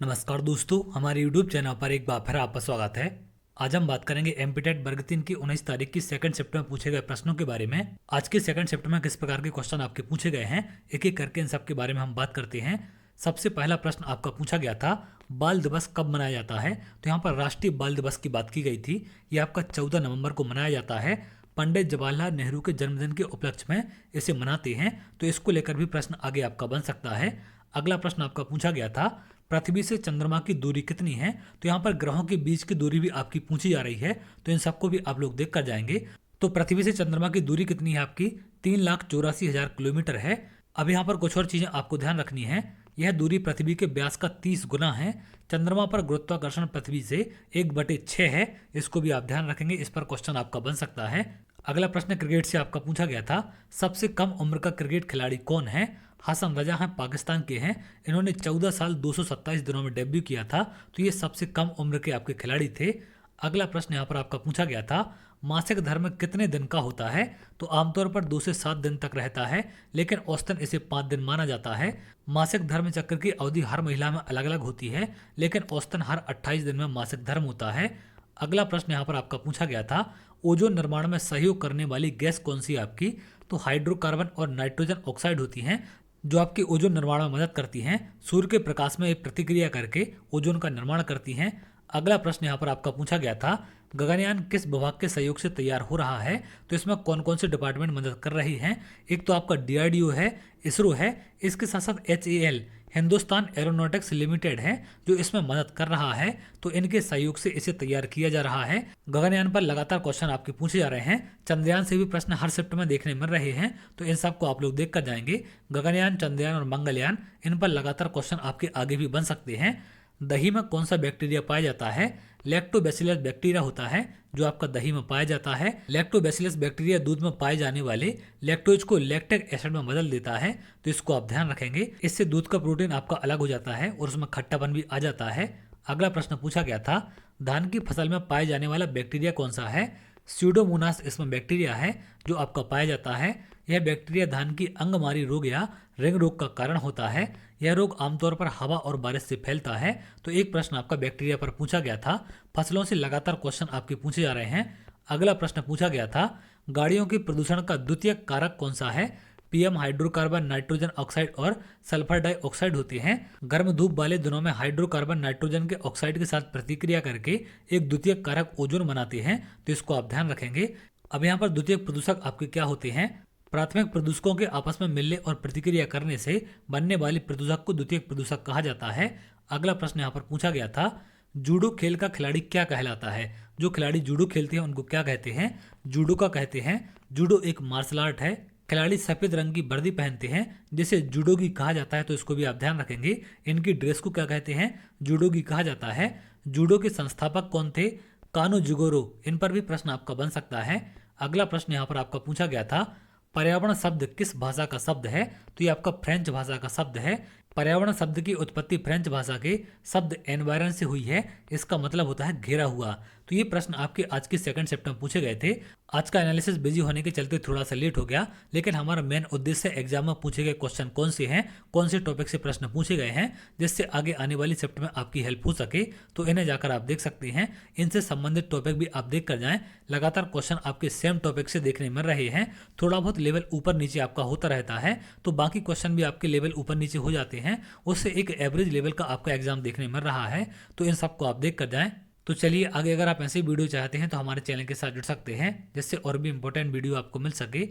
नमस्कार दोस्तों, हमारे YouTube चैनल पर एक बार फिर आपका स्वागत है। आज हम बात करेंगे एमपीटेट वर्ग 3 की 19 तारीख की सेकंड शिफ्ट में पूछे गए प्रश्नों के बारे में। आज की सेकंड शिफ्ट में किस प्रकार के क्वेश्चन आपके पूछे गए हैं, एक एक करके इन सब के बारे में हम बात करते हैं। सबसे पहला प्रश्न आपका पूछा गया था, बाल दिवस कब मनाया जाता है। तो यहाँ पर राष्ट्रीय बाल दिवस की बात की गई थी। ये आपका 14 नवंबर को मनाया जाता है। पंडित जवाहरलाल नेहरू के जन्मदिन के उपलक्ष्य में इसे मनाते हैं, तो इसको लेकर भी प्रश्न आगे आपका बन सकता है। अगला प्रश्न आपका पूछा गया था, पृथ्वी से चंद्रमा की दूरी कितनी है। तो यहाँ पर ग्रहों के बीच की दूरी भी आपकी पूछी जा रही है, तो इन सबको भी आप लोग देख कर जाएंगे। तो पृथ्वी से चंद्रमा की दूरी कितनी है आपकी, 3,84,000 किलोमीटर है। अब यहाँ पर कुछ और चीजें आपको ध्यान रखनी है। यह दूरी पृथ्वी के व्यास का 30 गुना है। चंद्रमा पर गुरुत्वाकर्षण पृथ्वी से 1/6 है। इसको भी आप ध्यान रखेंगे, इस पर क्वेश्चन आपका बन सकता है। अगला प्रश्न क्रिकेट से आपका पूछा गया था, सबसे कम उम्र का क्रिकेट खिलाड़ी कौन है। हसन रजा हैं, पाकिस्तान के हैं। इन्होंने 14 साल 227 दिनों में डेब्यू किया था, तो ये सबसे कम उम्र के आपके खिलाड़ी थे। अगला प्रश्न यहाँ पर आपका पूछा गया था, मासिक धर्म कितने दिन का होता है। तो आमतौर पर 2 से 7 दिन तक रहता है, लेकिन औसतन इसे 5 दिन माना जाता है। मासिक धर्म चक्र की अवधि हर महिला में अलग अलग होती है, लेकिन औसतन हर 28 दिन में मासिक धर्म होता है। अगला प्रश्न यहाँ पर आपका पूछा गया था, ओजोन निर्माण में सहयोग करने वाली गैस कौन सी है आपकी। तो हाइड्रोकार्बन और नाइट्रोजन ऑक्साइड होती हैं, जो आपके ओजोन निर्माण में मदद करती हैं। सूर्य के प्रकाश में एक प्रतिक्रिया करके ओजोन का निर्माण करती हैं। अगला प्रश्न यहाँ पर आपका पूछा गया था, गगनयान किस विभाग के सहयोग से तैयार हो रहा है। तो इसमें कौन कौन से डिपार्टमेंट मदद कर रही हैं। एक तो आपका डीआरडीओ है, इसरो है, इसके साथ साथ एचएएल हिंदुस्तान एरोनॉटिक्स लिमिटेड है जो इसमें मदद कर रहा है। तो इनके सहयोग से इसे तैयार किया जा रहा है। गगनयान पर लगातार क्वेश्चन आपके पूछे जा रहे हैं। चंद्रयान से भी प्रश्न हर शिफ्ट में देखने मिल रहे हैं, तो इन सबको आप लोग देख कर जाएंगे। गगनयान, चंद्रयान और मंगलयान, इन पर लगातार क्वेश्चन आपके आगे भी बन सकते हैं। दही में कौन सा बैक्टीरिया पाया जाता है। लैक्टोबैसिलस बैक्टीरिया होता है जो आपका दही में पाया जाता है। लैक्टोबैसिलस बैक्टीरिया दूध में पाए जाने वाले लैक्टोज को लैक्टिक एसिड में बदल देता है, तो इसको आप ध्यान रखेंगे। इससे दूध का प्रोटीन आपका अलग हो जाता है और उसमें खट्टापन भी आ जाता है। अगला प्रश्न पूछा गया था, धान की फसल में पाए जाने वाला बैक्टीरिया कौन सा है। स्यूडोमोनास इसमें बैक्टीरिया है जो आपका पाया जाता है। यह बैक्टीरिया धान की अंगमारी रोग या रिंग रोग का कारण होता है। यह रोग आमतौर पर हवा और बारिश से फैलता है। तो एक प्रश्न आपका बैक्टीरिया पर पूछा गया था। फसलों से लगातार क्वेश्चन आपके पूछे जा रहे हैं। अगला प्रश्न पूछा गया था, गाड़ियों के प्रदूषण का द्वितीय कारक कौन सा है। पीएम हाइड्रोकार्बन, नाइट्रोजन ऑक्साइड और सल्फर डाइऑक्साइड होते हैं। गर्म धूप वाले दिनों में हाइड्रोकार्बन नाइट्रोजन के ऑक्साइड के साथ प्रतिक्रिया करके एक द्वितीय कारक ओजोन बनाते हैं, तो इसको आप ध्यान रखेंगे। अब यहाँ पर द्वितीय प्रदूषक आपके क्या होते हैं। प्राथमिक प्रदूषकों के आपस में मिलने और प्रतिक्रिया करने से बनने वाली प्रदूषक को द्वितीय प्रदूषक कहा जाता है। अगला प्रश्न यहाँ पर पूछा गया था, जूडो खेल का खिलाड़ी क्या कहलाता है। जो खिलाड़ी जूडो खेलते हैं उनको क्या कहते हैं। जूडो का कहते हैं। जूडो एक मार्शल आर्ट है। खिलाड़ी सफेद रंग की वर्दी पहनते हैं जिसे जूडोगी कहा जाता है, तो इसको भी आप ध्यान रखेंगे। इनकी ड्रेस को क्या कहते हैं, जूडोगी कहा जाता है। जूडो के संस्थापक कौन थे, कानुजिगोरो। इन पर भी प्रश्न आपका बन सकता है। अगला प्रश्न यहाँ पर आपका पूछा गया था, पर्यावरण शब्द किस भाषा का शब्द है। तो ये आपका फ्रेंच भाषा का शब्द है। पर्यावरण शब्द की उत्पत्ति फ्रेंच भाषा के शब्द एनवायरन से हुई है। इसका मतलब होता है घेरा हुआ। तो ये प्रश्न आपके आज की सेकंड शिफ्ट में पूछे गए थे। आज का एनालिसिस बिजी होने के चलते थोड़ा सा लेट हो गया, लेकिन हमारा मेन उद्देश्य एग्जाम में पूछे गए क्वेश्चन कौन से हैं, कौन से टॉपिक से प्रश्न पूछे गए हैं, जिससे आगे आने वाली शिफ्ट में आपकी हेल्प हो सके। तो इन्हें जाकर आप देख सकते हैं। इनसे संबंधित टॉपिक भी आप देख कर जाएं। लगातार क्वेश्चन आपके सेम टॉपिक से देखने मिल रहे हैं। थोड़ा बहुत लेवल ऊपर नीचे आपका होता रहता है, तो बाकी क्वेश्चन भी आपके लेवल ऊपर नीचे हो जाते हैं। उससे एक एवरेज लेवल का आपका एग्जाम देखने मिल रहा है। तो इन सबको आप देख कर जाएं। तो चलिए आगे, अगर आप ऐसे वीडियो चाहते हैं तो हमारे चैनल के साथ जुड़ सकते हैं, जिससे और भी इंपॉर्टेंट वीडियो आपको मिल सके।